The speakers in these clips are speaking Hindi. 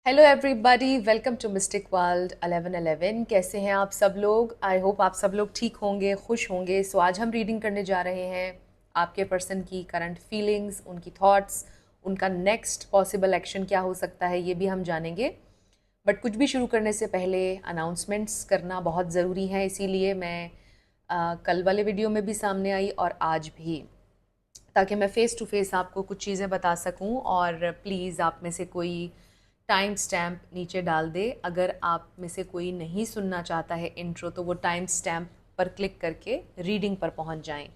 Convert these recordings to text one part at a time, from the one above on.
Hello everybody, welcome to mystic world 1111। कैसे हैं आप सब लोग? आई होप आप सब लोग ठीक होंगे, खुश होंगे। सो आज हम रीडिंग करने जा रहे हैं आपके पर्सन की करंट फीलिंग्स, उनकी थॉट्स, उनका नेक्स्ट पॉसिबल एक्शन क्या हो सकता है, ये भी हम जानेंगे। बट कुछ भी शुरू करने से पहले अनाउंसमेंट्स करना बहुत ज़रूरी है, इसीलिए मैं कल वाले वीडियो में भी सामने आई और आज भी, ताकि मैं फ़ेस टू फेस आपको कुछ चीज़ें बता सकूं। और प्लीज़ आप में से कोई टाइम स्टैम्प नीचे डाल दे। अगर आप में से कोई नहीं सुनना चाहता है इंट्रो, तो वो टाइम स्टैम्प पर क्लिक करके रीडिंग पर पहुंच जाएं।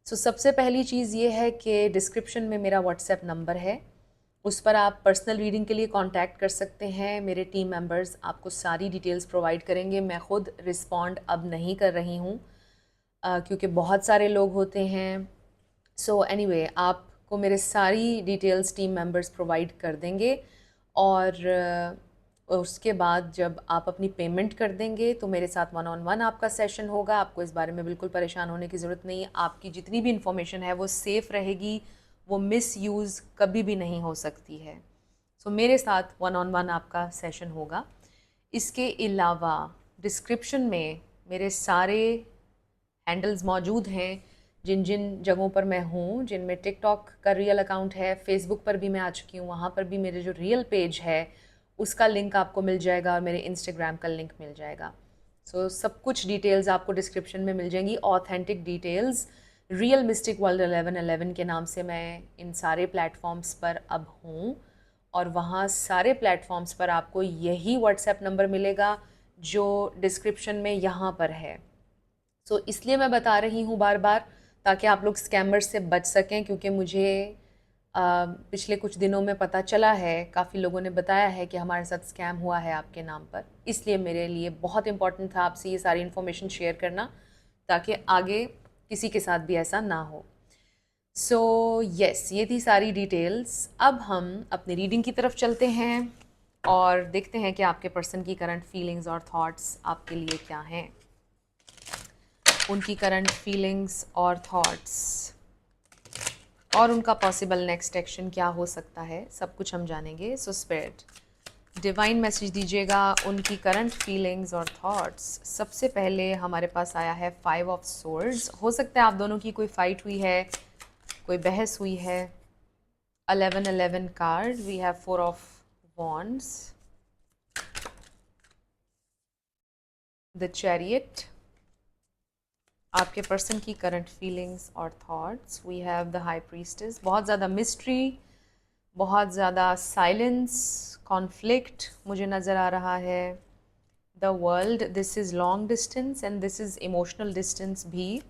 सबसे पहली चीज़ ये है कि डिस्क्रिप्शन में मेरा व्हाट्सएप नंबर है, उस पर आप पर्सनल रीडिंग के लिए कांटेक्ट कर सकते हैं। मेरे टीम मेंबर्स आपको सारी डिटेल्स प्रोवाइड करेंगे। मैं ख़ुद रिस्पॉन्ड अब नहीं कर रही हूँ क्योंकि बहुत सारे लोग होते हैं। एनीवे, आपको मेरे सारी डिटेल्स टीम मेंबर्स प्रोवाइड कर देंगे। और उसके बाद जब आप अपनी पेमेंट कर देंगे तो मेरे साथ 1-on-1 आपका सेशन होगा। आपको इस बारे में बिल्कुल परेशान होने की ज़रूरत नहीं है। आपकी जितनी भी इंफॉर्मेशन है वो सेफ़ रहेगी, वो मिस यूज़ कभी भी नहीं हो सकती है। मेरे साथ 1-on-1 आपका सेशन होगा। इसके अलावा डिस्क्रिप्शन में मेरे सारे हैंडल्स मौजूद हैं, जिन जिन जगहों पर मैं हूँ, जिनमें टिकटॉक का रियल अकाउंट है, फेसबुक पर भी मैं आ चुकी हूँ, वहाँ पर भी मेरे जो रियल पेज है उसका लिंक आपको मिल जाएगा और मेरे इंस्टाग्राम का लिंक मिल जाएगा। सब कुछ डिटेल्स आपको डिस्क्रिप्शन में मिल जाएंगी, authentic details. Real mistake world 1111 के नाम से मैं इन सारे प्लेटफॉर्म्स पर अब हूँ, और वहाँ सारे प्लेटफॉर्म्स पर आपको यही व्हाट्सएप नंबर मिलेगा जो डिस्क्रिप्शन में यहाँ पर है। इसलिए मैं बता रही हूँ बार बार, ताकि आप लोग स्कैमर से बच सकें, क्योंकि मुझे पिछले कुछ दिनों में पता चला है, काफ़ी लोगों ने बताया है कि हमारे साथ स्कैम हुआ है आपके नाम पर। इसलिए मेरे लिए बहुत इम्पॉर्टेंट था आपसे ये सारी इन्फॉर्मेशन शेयर करना, ताकि आगे किसी के साथ भी ऐसा ना हो। यस, ये थी सारी डिटेल्स। अब हम अपनी रीडिंग की तरफ चलते हैं और देखते हैं कि आपके पर्सन की करंट फीलिंग्स और थॉट्स आपके लिए क्या हैं। उनकी करंट फीलिंग्स और थॉट्स और उनका पॉसिबल नेक्स्ट एक्शन क्या हो सकता है, सब कुछ हम जानेंगे। स्पिरिट, डिवाइन मैसेज दीजिएगा उनकी करंट फीलिंग्स और थॉट्स। सबसे पहले हमारे पास आया है 5 ऑफ सोर्ड्स। हो सकता है आप दोनों की कोई फाइट हुई है, कोई बहस हुई है। 11-11 card, we have 4 of wands, the chariot, आपके पर्सन की करंट फीलिंग्स और thoughts. We have the high priestess, बहुत ज़्यादा मिस्ट्री, बहुत ज़्यादा साइलेंस, कॉन्फ्लिक्ट मुझे नज़र आ रहा है। The world, this is long distance and this is emotional distance भी,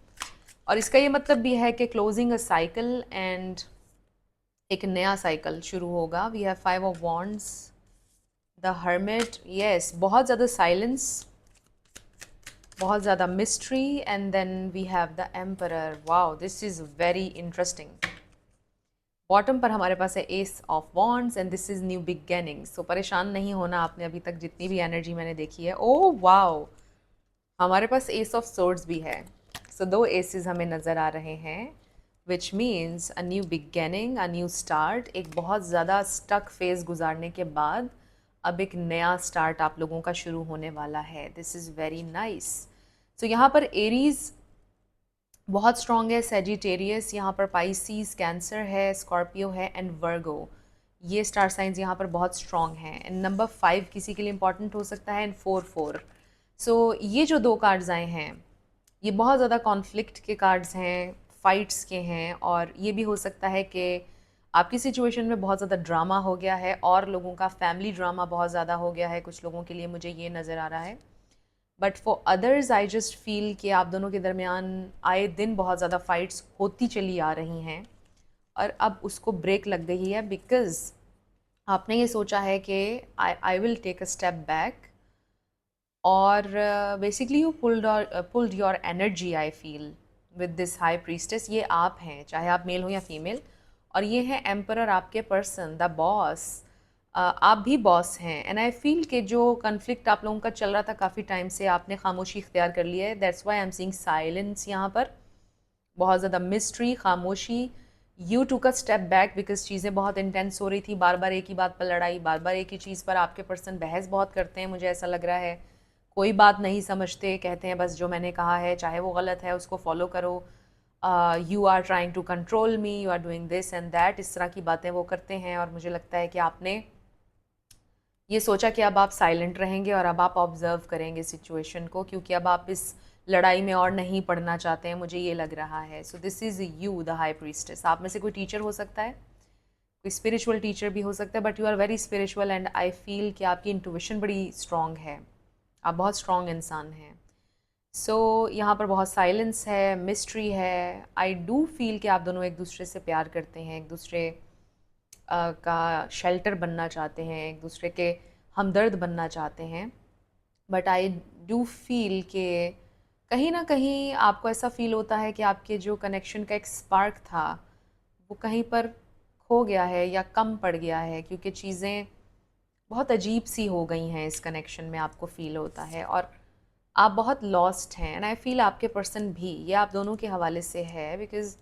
और इसका ये मतलब भी है कि क्लोजिंग अ साइकिल एंड एक नया साइकिल शुरू होगा। We have 5 of wands, the hermit, yes, बहुत ज़्यादा साइलेंस, बहुत ज़्यादा mystery, and then we have the emperor. Wow, this is very interesting. Bottom पर हमारे पास है ace of wands and this is new beginnings. परेशान नहीं होना आपने, अभी तक जितनी भी एनर्जी मैंने देखी है। ओ वाओ, हमारे पास एस ऑफ सोर्ड्स भी है। 2 एसेस हमें नज़र आ रहे हैं, which means a new beginning, a new start. एक बहुत ज़्यादा स्टक फेज गुजारने के बाद अब एक नया स्टार्ट आप लोगों का शुरू होने वाला है। This is very nice. यहाँ पर एरीज बहुत स्ट्रॉन्ग है, सेजिटेरियस, यहाँ पर पाइसीज, कैंसर है, स्कॉर्पियो है एंड वर्गो। ये स्टार साइंस यहाँ पर बहुत स्ट्रॉन्ग हैं। एंड नंबर 5 किसी के लिए इंपॉर्टेंट हो सकता है, एंड 4-4। ये जो 2 कार्ड्स आए हैं, ये बहुत ज़्यादा कॉन्फ्लिक्ट के कार्ड्स हैं, फाइट्स के हैं, और ये भी हो सकता है कि आपकी सिचुएशन में बहुत ज़्यादा ड्रामा हो गया है और लोगों का फैमिली ड्रामा बहुत ज़्यादा हो गया है कुछ लोगों के लिए, मुझे ये नज़र आ रहा है। But for others I just feel कि आप दोनों के दरमियान आए दिन बहुत ज़्यादा फाइट्स होती चली आ रही हैं, और अब उसको ब्रेक लग गई है, बिकॉज़ आपने ये सोचा है कि I will take a step back, और basically you pulled your energy, I feel, with this high priestess. ये आप हैं, चाहे आप मेल हो या फीमेल, और ये है एम्परर, आपके पर्सन, द बॉस। आप भी बॉस हैं, एंड आई फील कि जो कन्फ्लिक्ट आप लोगों का चल रहा था काफ़ी टाइम से, आपने खामोशी इख्तियार कर लिया है। That's why I am seeing silence यहाँ पर, बहुत ज़्यादा मिस्ट्री, खामोशी, you took a step back because चीज़ें बहुत इंटेंस हो रही थी, बार बार एक ही बात पर लड़ाई, बार बार एक ही चीज़ पर आपके पर्सन बहस बहुत करते हैं, मुझे ऐसा लग रहा है। कोई बात नहीं समझते, कहते हैं बस जो मैंने कहा है चाहे वो गलत है उसको फॉलो करो, you are trying to control me, you are doing this and that, इस तरह की बातें वो करते हैं। और मुझे लगता है कि आपने ये सोचा कि अब आप साइलेंट रहेंगे और अब आप ऑब्जर्व करेंगे सिचुएशन को, क्योंकि अब आप इस लड़ाई में और नहीं पढ़ना चाहते हैं, मुझे ये लग रहा है। So this is you the high priestess. आप में से कोई टीचर हो सकता है, कोई स्पिरिचुअल टीचर भी हो सकता है, but you are very spiritual and I feel कि आपकी इंट्यूशन बड़ी स्ट्रॉन्ग है, आप बहुत स्ट्रॉन्ग इंसान हैं। सो यहाँ पर बहुत साइलेंस है, मिस्ट्री है। आई डू फील कि आप दोनों एक दूसरे से प्यार करते हैं, एक दूसरे का शेल्टर बनना चाहते हैं, एक दूसरे के हमदर्द बनना चाहते हैं। बट आई डू फील कि कहीं ना कहीं आपको ऐसा फील होता है कि आपके जो कनेक्शन का एक स्पार्क था वो कहीं पर खो गया है या कम पड़ गया है, क्योंकि चीज़ें बहुत अजीब सी हो गई हैं इस कनेक्शन में, आपको फील होता है। और आप बहुत लॉस्ट हैं एंड आई फील आपके पर्सन भी, ये आप दोनों के हवाले से है, बिकॉज़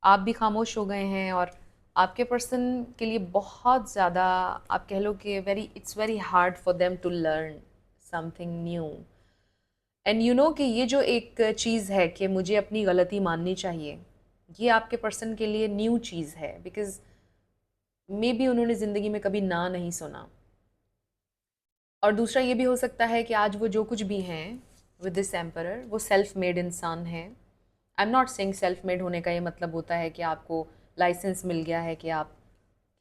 आप भी खामोश हो गए हैं और आपके पर्सन के लिए बहुत ज़्यादा, आप कह लो कि it's very hard for them to learn something new. And you know कि ये जो एक चीज़ है कि मुझे अपनी गलती माननी चाहिए, ये आपके पर्सन के लिए न्यू चीज़ है, बिकॉज़ मे बी उन्होंने ज़िंदगी में कभी ना नहीं सुना। और दूसरा ये भी हो सकता है कि आज वो जो कुछ भी हैं विद दिस एम्परर, वो सेल्फ मेड इंसान हैं। I am not saying self made होने का ये मतलब होता है कि आपको लाइसेंस मिल गया है कि आप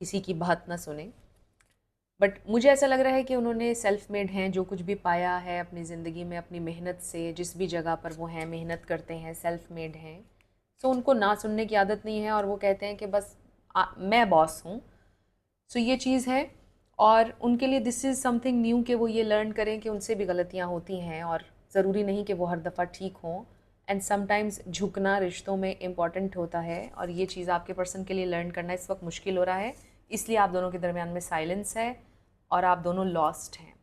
किसी की बात ना सुने, बट मुझे ऐसा लग रहा है कि उन्होंने सेल्फ मेड हैं, जो कुछ भी पाया है अपनी ज़िंदगी में अपनी मेहनत से, जिस भी जगह पर वो हैं मेहनत करते हैं, सेल्फ मेड हैं। सो उनको ना सुनने की आदत नहीं है और वो कहते हैं कि बस मैं बॉस हूँ। सो ये चीज़ है। और उनके लिए दिस इज़ समथिंग न्यू कि वो ये लर्न करें कि उनसे भी गलतियाँ होती हैं और ज़रूरी नहीं कि वो हर दफ़ा ठीक हों। एंड समटाइम्स झुकना रिश्तों में इम्पॉर्टेंट होता है और ये चीज़ आपके पर्सन के लिए लर्न करना इस वक्त मुश्किल हो रहा है, इसलिए आप दोनों के दरमियान में साइलेंस है और आप दोनों लॉस्ट हैं।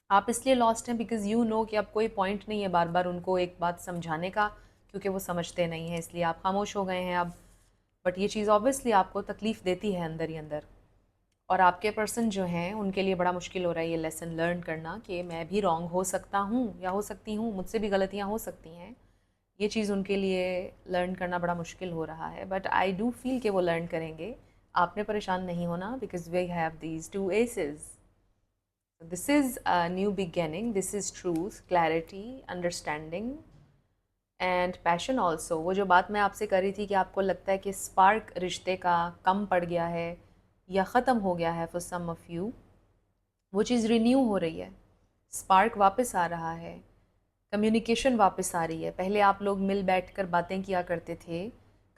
आप इसलिए लॉस्ट हैं बिकॉज़ यू नो कि अब कोई पॉइंट नहीं है बार बार उनको एक बात समझाने का, क्योंकि वो समझते नहीं हैं, इसलिए आप खामोश हो गए हैं अब। बट ये चीज़ ऑब्वियसली आपको तकलीफ़ देती है अंदर ही अंदर। और आपके पर्सन जो हैं उनके लिए बड़ा मुश्किल हो रहा है ये लेसन लर्न करना कि मैं भी रॉन्ग हो सकता हूँ या हो सकती हूँ, मुझसे भी गलतियाँ हो सकती हैं। ये चीज़ उनके लिए लर्न करना बड़ा मुश्किल हो रहा है, बट आई डू फील कि वो लर्न करेंगे। आपने परेशान नहीं होना because we have these two aces. This is a new beginning, this is truth, clarity, understanding and passion also. वो जो बात मैं आपसे कर रही थी कि आपको लगता है कि स्पार्क रिश्ते का कम पड़ गया है या ख़त्म हो गया है फॉर सम ऑफ़ यू, वो चीज़ रिन्यू हो रही है, स्पार्क वापस आ रहा है, कम्युनिकेशन वापस आ रही है। पहले आप लोग मिल बैठ कर बातें किया करते थे,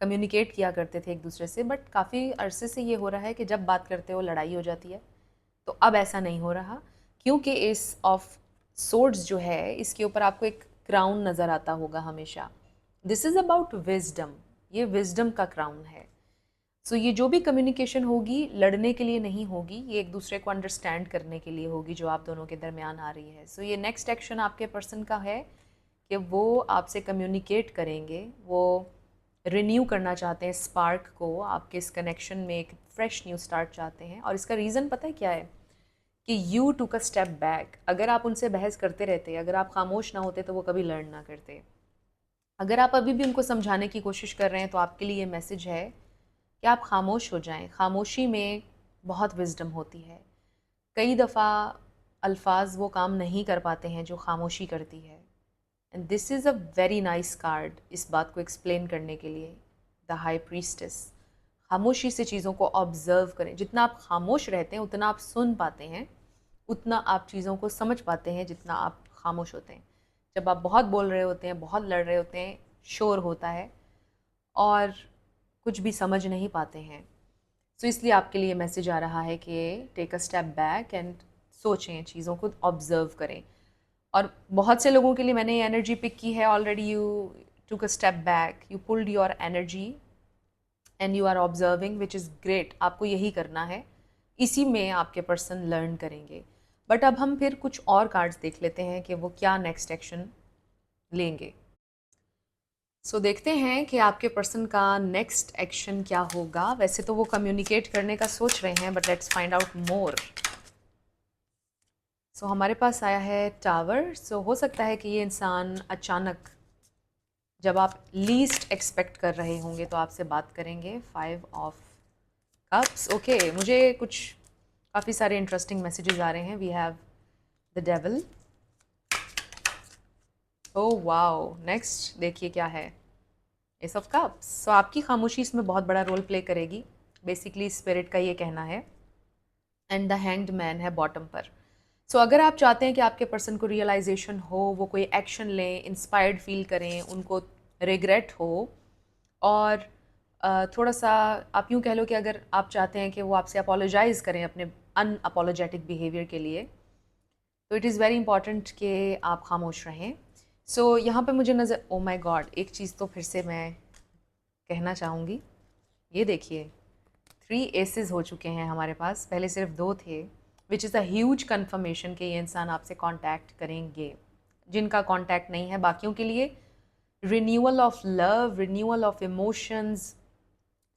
कम्युनिकेट किया करते थे एक दूसरे से, बट काफ़ी अरसे से ये हो रहा है कि जब बात करते हो लड़ाई हो जाती है। तो अब ऐसा नहीं हो रहा, क्योंकि एस ऑफ सोर्ड्स जो है इसके ऊपर आपको एक क्राउन नज़र आता होगा हमेशा। दिस इज़ अबाउट विजडम, ये विजडम का क्राउन है। सो ये जो भी कम्युनिकेशन होगी लड़ने के लिए नहीं होगी, ये एक दूसरे को अंडरस्टैंड करने के लिए होगी जो आप दोनों के दरमियान आ रही है। सो ये नेक्स्ट एक्शन आपके पर्सन का है कि वो आपसे कम्युनिकेट करेंगे, वो रिन्यू करना चाहते हैं स्पार्क को, आपके इस कनेक्शन में एक फ्रेश न्यू स्टार्ट चाहते हैं। और इसका रीज़न पता है क्या है कि you took a step back. अगर आप उनसे बहस करते रहते, अगर आप खामोश ना होते तो वो कभी लर्न ना करते। अगर आप अभी भी उनको समझाने की कोशिश कर रहे हैं तो आपके लिए ये मैसेज है कि आप खामोश हो जाएं। खामोशी में बहुत विजडम होती है। कई दफ़ा अल्फाज वो काम नहीं कर पाते हैं जो खामोशी करती है। And this is a very nice card इस बात को एक्सप्लेन करने के लिए, द हाई प्रीस्टेस। खामोशी से चीज़ों को ऑब्ज़र्व करें, जितना आप खामोश रहते हैं उतना आप सुन पाते हैं, उतना आप चीज़ों को समझ पाते हैं जितना आप खामोश होते हैं। जब आप बहुत बोल रहे होते हैं, बहुत लड़ रहे होते हैं, शोर होता है और कुछ भी समझ नहीं पाते हैं। सो इसलिए आपके लिए मैसेज आ रहा है कि take a step back and सोचें, चीज़ों को ऑब्ज़र्व करें। और बहुत से लोगों के लिए मैंने ये एनर्जी पिक की है already. You took a step back, you pulled your energy and you are observing, which is great. आपको यही करना है, इसी में आपके पर्सन लर्न करेंगे। बट अब हम फिर कुछ और कार्ड्स देख लेते हैं कि वो क्या नेक्स्ट एक्शन लेंगे। सो देखते हैं कि आपके पर्सन का नेक्स्ट एक्शन क्या होगा। वैसे तो वो कम्युनिकेट करने का सोच रहे हैं, but let's find out more. So हमारे पास आया है टावर। सो हो सकता है कि ये इंसान अचानक, जब आप लीस्ट एक्सपेक्ट कर रहे होंगे, तो आपसे बात करेंगे। 5 ऑफ कप्स। ओके, मुझे कुछ काफ़ी सारे इंटरेस्टिंग मैसेजेस आ रहे हैं। We have the devil. Oh wow, next देखिए क्या है। Ace of cups. सो आपकी खामोशी इसमें बहुत बड़ा रोल प्ले करेगी, बेसिकली स्पिरिट का ये कहना है। एंड द हैंग्ड मैन है बॉटम पर। सो अगर आप चाहते हैं कि आपके पर्सन को रियलाइजेशन हो, वो कोई एक्शन लें, इंस्पायर्ड फील करें, उनको रिग्रेट हो, और थोड़ा सा आप यूँ कह लो कि अगर आप चाहते हैं कि वो आपसे अपोलोजाइज़ करें अपने अनअपोलोजेटिक बिहेवियर के लिए, तो इट इज़ वेरी इंपॉर्टेंट कि आप खामोश रहें। सो यहाँ पे मुझे नज़र, ओ माय गॉड, एक चीज़ तो फिर से मैं कहना चाहूँगी। ये देखिए, 3 एसेस हो चुके हैं हमारे पास, पहले सिर्फ 2 थे, which is a huge confirmation कि ये इंसान आपसे कांटेक्ट करेंगे। जिनका कांटेक्ट नहीं है, बाकियों के लिए renewal of love, renewal of emotions,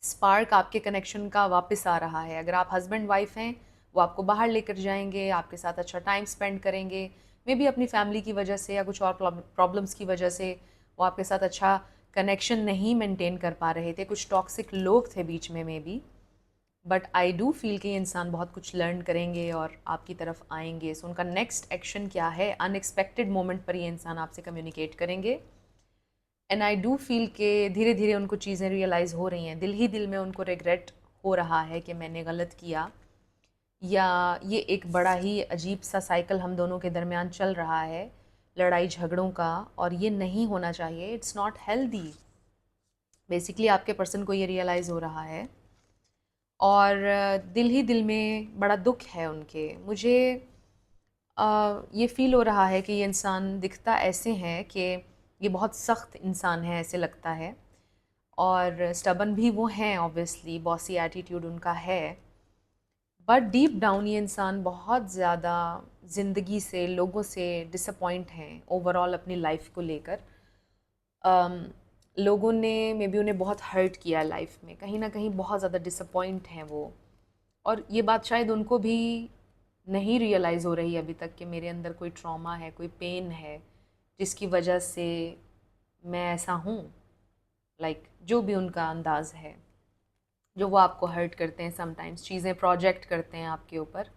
spark आपके कनेक्शन का वापस आ रहा है। अगर आप हस्बैंड वाइफ हैं, वो आपको बाहर लेकर जाएंगे, आपके साथ अच्छा टाइम स्पेंड करेंगे। मे बी अपनी फैमिली की वजह से या कुछ और प्रॉब्लम्स की वजह से वो आपके साथ अच्छा कनेक्शन नहीं मेंटेन कर पा रहे थे, कुछ टॉक्सिक लोग थे बीच में may be. But I do feel कि ये इंसान बहुत कुछ लर्न करेंगे और आपकी तरफ आएंगे। सो उनका नेक्स्ट एक्शन क्या है, अनएक्सपेक्टेड मोमेंट पर ये इंसान आपसे कम्युनिकेट करेंगे। एंड आई डू फील कि धीरे धीरे उनको चीज़ें रियलाइज़ हो रही हैं, दिल ही दिल में उनको रिग्रेट हो रहा है कि मैंने गलत किया, या ये एक बड़ा ही अजीब सा साइकिल हम दोनों के दरमियान चल रहा है, लड़ाई झगड़ों का, और ये नहीं होना चाहिए। It's not healthy. बेसिकली आपके पर्सन को ये रियलाइज़ हो रहा है, और दिल ही दिल में बड़ा दुख है उनके। मुझे ये फ़ील हो रहा है कि ये इंसान दिखता ऐसे हैं कि ये बहुत सख्त इंसान है, ऐसे लगता है, और स्टबन भी वो हैं, ऑब्वियसली बॉसी एटीट्यूड उनका है। बट डीप डाउन ये इंसान बहुत ज़्यादा ज़िंदगी से, लोगों से डिसअपॉइंट हैं ओवरऑल अपनी लाइफ को लेकर। लोगों ने मे बी उन्हें बहुत हर्ट किया लाइफ में, कहीं ना कहीं बहुत ज़्यादा डिसअपॉइंट हैं वो। और ये बात शायद उनको भी नहीं रियलाइज़ हो रही अभी तक कि मेरे अंदर कोई ट्रॉमा है, कोई पेन है, जिसकी वजह से मैं ऐसा हूँ। जो भी उनका अंदाज़ है, जो वो आपको हर्ट करते हैं, समटाइम्स चीज़ें प्रोजेक्ट करते हैं आपके ऊपर,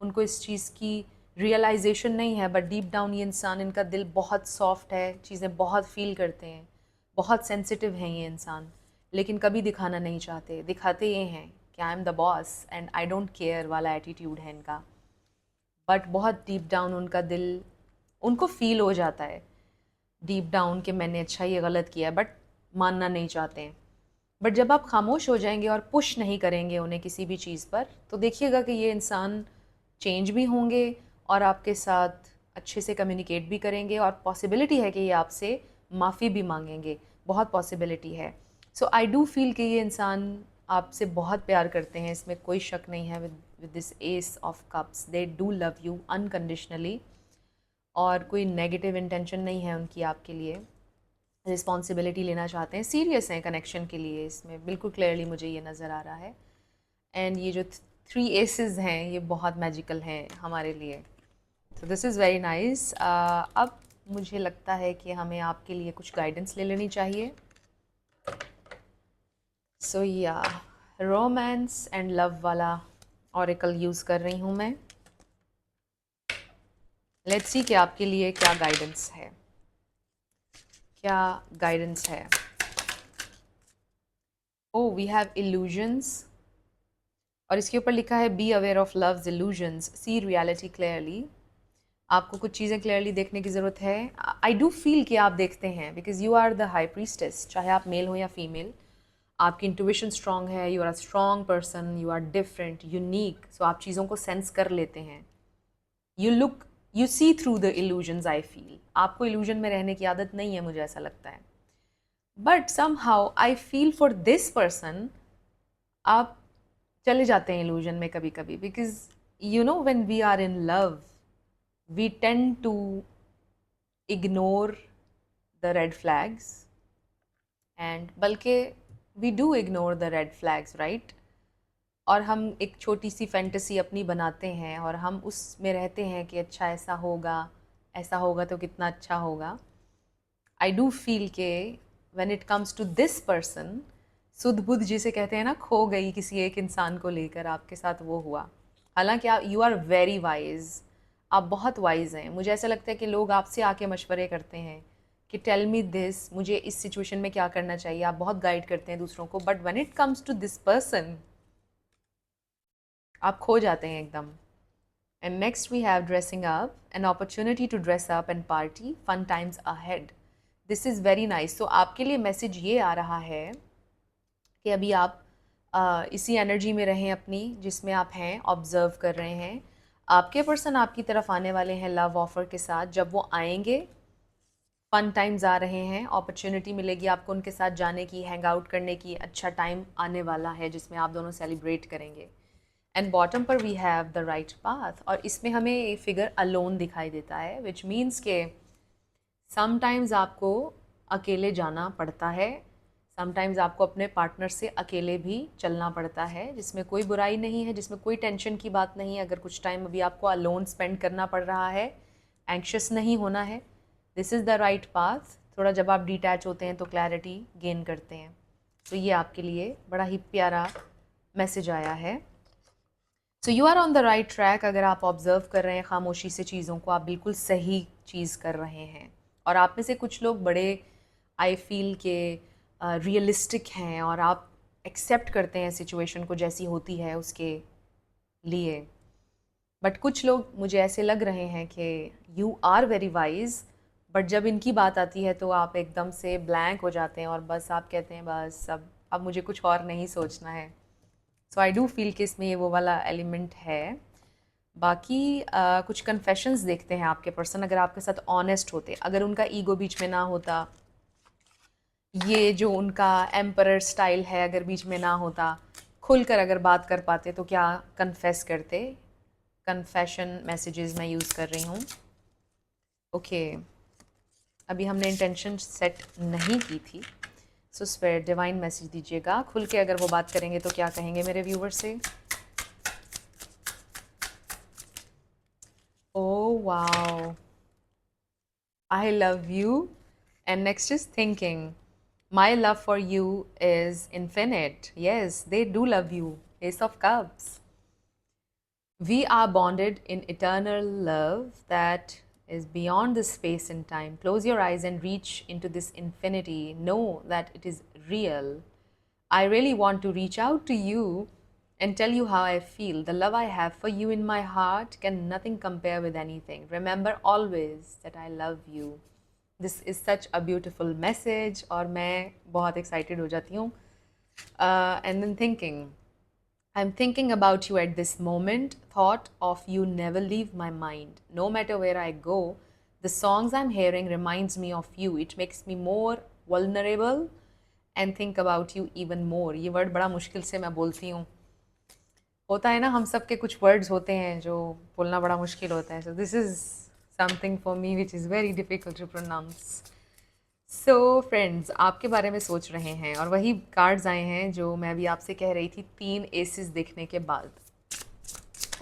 उनको इस चीज़ की रियलाइजेशन नहीं है। बट डीप डाउन ये इंसान, इनका दिल बहुत सॉफ्ट है, चीज़ें बहुत फील करते हैं, बहुत सेंसिटिव हैं ये इंसान, लेकिन कभी दिखाना नहीं चाहते। दिखाते ये हैं कि I am the boss and I don't care वाला एटीट्यूड है इनका। बट बहुत डीप डाउन उनका दिल, उनको फील हो जाता है डीप डाउन कि मैंने अच्छा ये गलत किया है, बट मानना नहीं चाहते हैं। बट जब आप खामोश हो जाएंगे और पुश नहीं करेंगे उन्हें किसी भी चीज़ पर, तो देखिएगा कि ये इंसान चेंज भी होंगे और आपके साथ अच्छे से कम्युनिकेट भी करेंगे, और पॉसिबिलिटी है कि ये आपसे माफ़ी भी मांगेंगे, बहुत पॉसिबिलिटी है। सो आई डू फील कि ये इंसान आपसे बहुत प्यार करते हैं, इसमें कोई शक नहीं है। With this S of cups, they do love you unconditionally, और कोई नेगेटिव इंटेंशन नहीं है उनकी आपके लिए। रिस्पॉन्सिबिलिटी लेना चाहते हैं, सीरियस हैं कनेक्शन के लिए, इसमें बिल्कुल क्लियरली मुझे ये नज़र आ रहा है। एंड ये जो 3 एसेस हैं, ये बहुत मैजिकल हैं हमारे लिए। तो दिस इज़ वेरी नाइस। अब मुझे लगता है कि हमें आपके लिए कुछ गाइडेंस ले लेनी चाहिए। सो या रोमांस एंड लव वाला ऑरेकल यूज़ कर रही हूँ मैं। लेट्स सी कि आपके लिए क्या गाइडेंस है, क्या गाइडेंस है। ओ, वी हैव इल्यूजन्स, और इसके ऊपर लिखा है be aware of love's illusions, see reality clearly. आपको कुछ चीज़ें क्लियरली देखने की ज़रूरत है। आई डू फील कि आप देखते हैं, because you are the high priestess, चाहे आप मेल हो या फीमेल। आपकी इंट्यूशन स्ट्रांग है, you are a strong person, you are different, unique. So आप चीज़ों को सेंस कर लेते हैं। You look, you see through the illusions. I feel आपको इल्यूजन में रहने की आदत नहीं है, मुझे ऐसा लगता है। But somehow I feel for this person, आप चले जाते हैं इल्यूजन में कभी कभी, because you know when we are in love, we tend to ignore the red flags, and बल्कि we do ignore the red flags, right? और हम एक छोटी सी फैंटेसी अपनी बनाते हैं और हम उसमें रहते हैं कि अच्छा ऐसा होगा तो कितना अच्छा होगा। आई डू फील के when it comes to this person, सुध बुध जिसे कहते हैं ना, खो गई किसी एक इंसान को लेकर, आपके साथ वो हुआ। हालांकि आप यू आर वेरी वाइज, आप बहुत वाइज हैं। मुझे ऐसा लगता है कि लोग आपसे आके मशवरे करते हैं कि टेल मी दिस, मुझे इस सिचुएशन में क्या करना चाहिए। आप बहुत गाइड करते हैं दूसरों को, but when it comes to this person आप खो जाते हैं एकदम। And next we have dressing up, an opportunity to dress up and party, fun times ahead. This is very nice. तो आपके लिए मैसेज ये आ रहा है कि अभी आप इसी एनर्जी में रहें अपनी जिसमें आप हैं, ऑब्जर्व कर रहे हैं। आपके पर्सन आपकी तरफ आने वाले हैं लव ऑफ़र के साथ। जब वो आएंगे, फ़न टाइम्स आ रहे हैं, अपॉर्चुनिटी मिलेगी आपको उनके साथ जाने की, हैंग आउट करने की। अच्छा टाइम आने वाला है जिसमें आप दोनों सेलिब्रेट करेंगे। एंड बॉटम पर we have the right path, और इसमें हमें ये फिगर अलोन दिखाई देता है, विच मीन्स के समटाइम्स आपको अकेले जाना पड़ता है, समटाइम्स आपको अपने पार्टनर से अकेले भी चलना पड़ता है, जिसमें कोई बुराई नहीं है, जिसमें कोई टेंशन की बात नहीं है। अगर कुछ टाइम अभी आपको अलोन स्पेंड करना पड़ रहा है, एंक्शस नहीं होना है, this is the right path. थोड़ा जब आप डिटैच होते हैं तो क्लैरिटी गेन करते हैं। तो ये आपके लिए बड़ा ही प्यारा मैसेज आया है। So you are on the right track. अगर आप ऑब्जर्व कर रहे हैं खामोशी से चीज़ों को, आप बिल्कुल सही चीज़ कर रहे हैं। और आप में से कुछ लोग बड़े, आई फील के रियलिस्टिक हैं और आप एक्सेप्ट करते हैं सिचुएशन को जैसी होती है उसके लिए। बट कुछ लोग मुझे ऐसे लग रहे हैं कि you are very wise, but जब इनकी बात आती है तो आप एकदम से ब्लैंक हो जाते हैं और बस आप कहते हैं बस अब मुझे कुछ और नहीं सोचना है। सो आई डू फील कि इसमें ये वो वाला एलिमेंट है। बाकी कुछ कन्फेशंस देखते हैं आपके पर्सन, अगर आपके साथ ऑनेस्ट होते, अगर उनका ईगो बीच में ना होता, ये जो उनका एम्परर स्टाइल है अगर बीच में ना होता, खुलकर अगर बात कर पाते तो क्या कन्फेस करते। कन्फेशन मैसेजेस मैं यूज़ कर रही हूँ। ओके, अभी हमने इंटेंशन सेट नहीं की थी। सो उस पर डिवाइन मैसेज दीजिएगा, खुल के अगर वो बात करेंगे तो क्या कहेंगे मेरे व्यूवर से। Oh wow, I love you. And next is thinking. My love for you is infinite. Yes, they do love you. Ace of Cups. We are bonded in eternal love that is beyond the space and time. Close your eyes and reach into this infinity. Know that it is real. I really want to reach out to you and tell you how I feel. The love I have for you in my heart can nothing compare with anything. Remember always that I love you. This is such a beautiful message और मैं बहुत excited हो जाती हूँ. And then thinking, I'm thinking about you at this moment. Thought of you never leave my mind. No matter where I go, the songs I'm hearing reminds me of you. It makes me more vulnerable and think about you even more. ये word बड़ा मुश्किल से मैं बोलती हूँ। होता है ना, हम सब के कुछ words होते हैं जो बोलना बड़ा मुश्किल होता है. So this is something for me which is very difficult to pronounce. So friends, आपके बारे में सोच रहे हैं और वही कार्ड्स आए हैं जो मैं भी आपसे कह रही थी 3 एसेस देखने के बाद.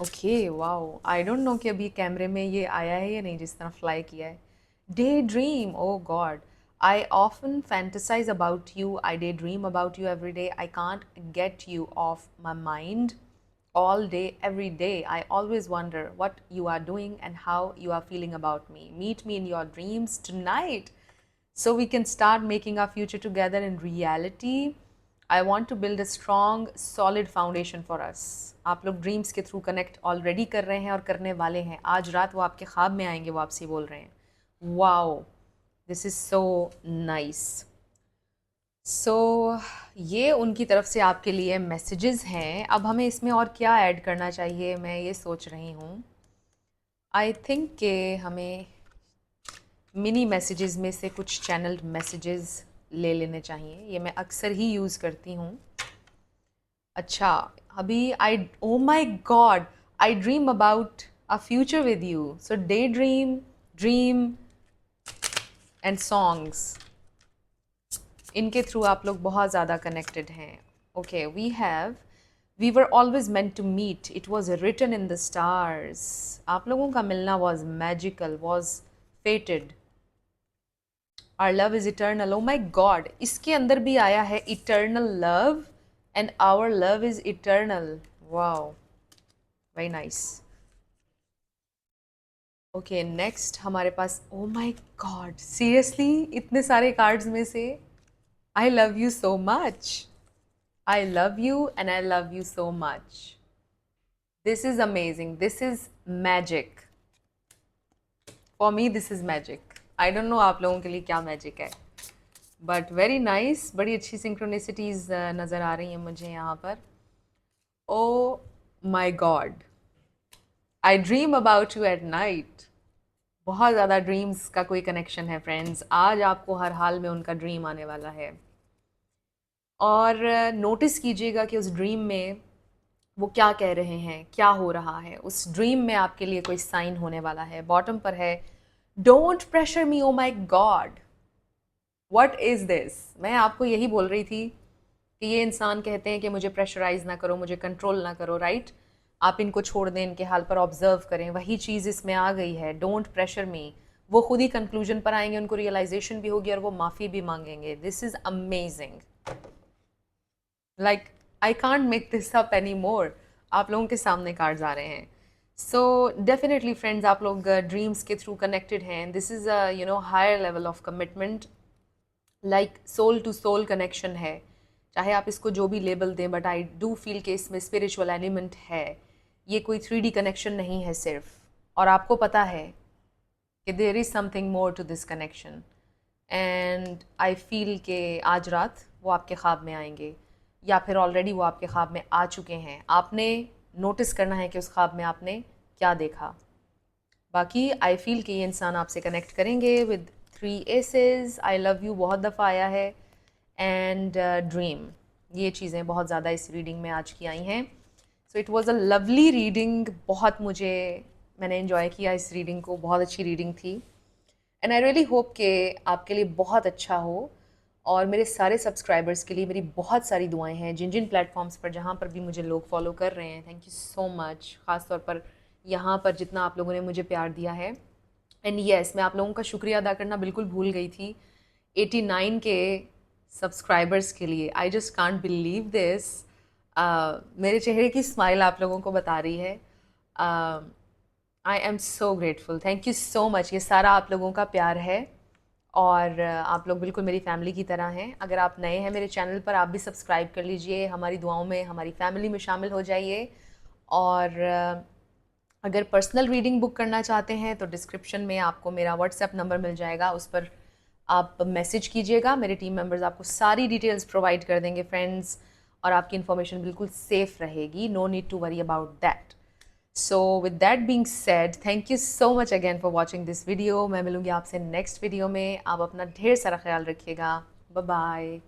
Okay, wow, I don't know कि अभी कैमरे में ये आया है या नहीं जिस तरह फ्लाई किया है. Daydream, oh god, I often fantasize about you, I daydream about you every day, I can't get you off my mind all day, every day. I always wonder what you are doing and how you are feeling about me. Meet me in your dreams tonight so we can start making our future together in reality. I want to build a strong, solid foundation for us. आप लोग ड्रीम्स के थ्रू कनेक्ट ऑलरेडी कर रहे हैं और करने वाले हैं. आज रात वो आपके ख्वाब में आएंगे, वो आपसे बोल रहे हैं. Wow, this is so nice. So ये उनकी तरफ से आपके लिए मैसेजेस हैं. अब हमें इसमें और क्या ऐड करना चाहिए, मैं ये सोच रही हूँ. आई थिंक कि हमें मिनी मैसेजेस में से कुछ चैनल्ड मैसेजेस ले लेने चाहिए. ये मैं अक्सर ही यूज़ करती हूँ. अच्छा, अभी oh my god, I dream about a future with you. So they dream, dream and songs. इनके थ्रू आप लोग बहुत ज़्यादा कनेक्टेड हैं. Okay, we were always meant to meet, it was written in the stars. आप लोगों का मिलना was magical, was fated. Our love is eternal. Oh my god, इसके अंदर भी आया है eternal love and our love is eternal. Wow, very nice. Okay, next हमारे पास, ओ माई गॉड, सीरियसली इतने सारे कार्ड्स में से आई love you so much. I love you and I love you so much. This is amazing. This is magic. For me, this is magic. I don't know आप लोगों के लिए क्या magic है. But very nice. बड़ी अच्छी synchronicities नज़र आ रही हैं मुझे यहाँ पर. Oh my God. I dream about you at night. बहुत ज़्यादा ड्रीम्स का कोई कनेक्शन है फ्रेंड्स. आज आपको हर हाल में उनका ड्रीम आने वाला है. और नोटिस कीजिएगा कि उस ड्रीम में वो क्या कह रहे हैं, क्या हो रहा है. उस ड्रीम में आपके लिए कोई साइन होने वाला है. बॉटम पर है, don't pressure me, oh my god, what is this. मैं आपको यही बोल रही थी कि ये इंसान कहते हैं कि मुझे प्रेशराइज ना करो, मुझे कंट्रोल ना करो, राइट. आप इनको छोड़ दें, इनके हाल पर ऑब्जर्व करें. वही चीज़ इसमें आ गई है, डोंट प्रेशर मी. वो खुद ही कंक्लूजन पर आएंगे, उनको रियलाइजेशन भी होगी और वो माफ़ी भी मांगेंगे. This is amazing. Like I can't make this up any more. आप लोगों के सामने कार्ड्स आ रहे हैं. सो डेफिनेटली फ्रेंड्स, आप लोग ड्रीम्स के थ्रू कनेक्टेड हैं. This is a higher level of commitment, like soul to soul connection है. चाहे आप इसको जो भी लेबल दें, बट आई डू फील कि इसमें स्पिरिचुअल एलिमेंट है. ये कोई 3D कनेक्शन नहीं है सिर्फ. और आपको पता है कि there is something more to this connection. And I feel कि आज रात वो आपके ख्वाब में आएंगे, या फिर ऑलरेडी वो आपके ख्वाब में आ चुके हैं. आपने नोटिस करना है कि उस ख्वाब में आपने क्या देखा. बाकी आई फील कि ये इंसान आपसे कनेक्ट करेंगे with 3 aces. I love you बहुत दफ़ा आया है, एंड ड्रीम. ये चीज़ें बहुत ज़्यादा इस रीडिंग में आज की आई हैं. So it was a lovely reading. मैंने इन्जॉय किया इस रीडिंग को. बहुत अच्छी रीडिंग थी. एंड आई रियली होप कि आपके लिए बहुत अच्छा हो. और मेरे सारे सब्सक्राइबर्स के लिए मेरी बहुत सारी दुआएं हैं, जिन जिन प्लेटफॉर्म्स पर, जहाँ पर भी मुझे लोग फॉलो कर रहे हैं. Thank you so much. ख़ास तौर पर यहाँ पर जितना आप लोगों ने मुझे प्यार दिया है. एंड येस, मैं आप लोगों का शुक्रिया अदा करना बिल्कुल भूल गई थी 89 के सब्सक्राइबर्स के लिए. I just can't believe this. मेरे चेहरे की स्माइल आप लोगों को बता रही है. I am so grateful. Thank you so much. ये सारा आप लोगों का प्यार है और आप लोग बिल्कुल मेरी फैमिली की तरह हैं. अगर आप नए हैं मेरे चैनल पर, आप भी सब्सक्राइब कर लीजिए. हमारी दुआओं में, हमारी फैमिली में शामिल हो जाइए. और अगर पर्सनल रीडिंग बुक करना चाहते हैं तो डिस्क्रिप्शन में आपको मेरा व्हाट्सएप नंबर मिल जाएगा. उस पर आप मैसेज कीजिएगा. मेरे टीम मेंबर्स आपको सारी डिटेल्स प्रोवाइड कर देंगे फ्रेंड्स. और आपकी इन्फॉर्मेशन बिल्कुल सेफ़ रहेगी. No need to worry about that. So with that being said, thank you so much again for watching this video. मैं मिलूँगी आपसे नेक्स्ट वीडियो में. आप अपना ढेर सारा ख्याल रखिएगा. Bye bye.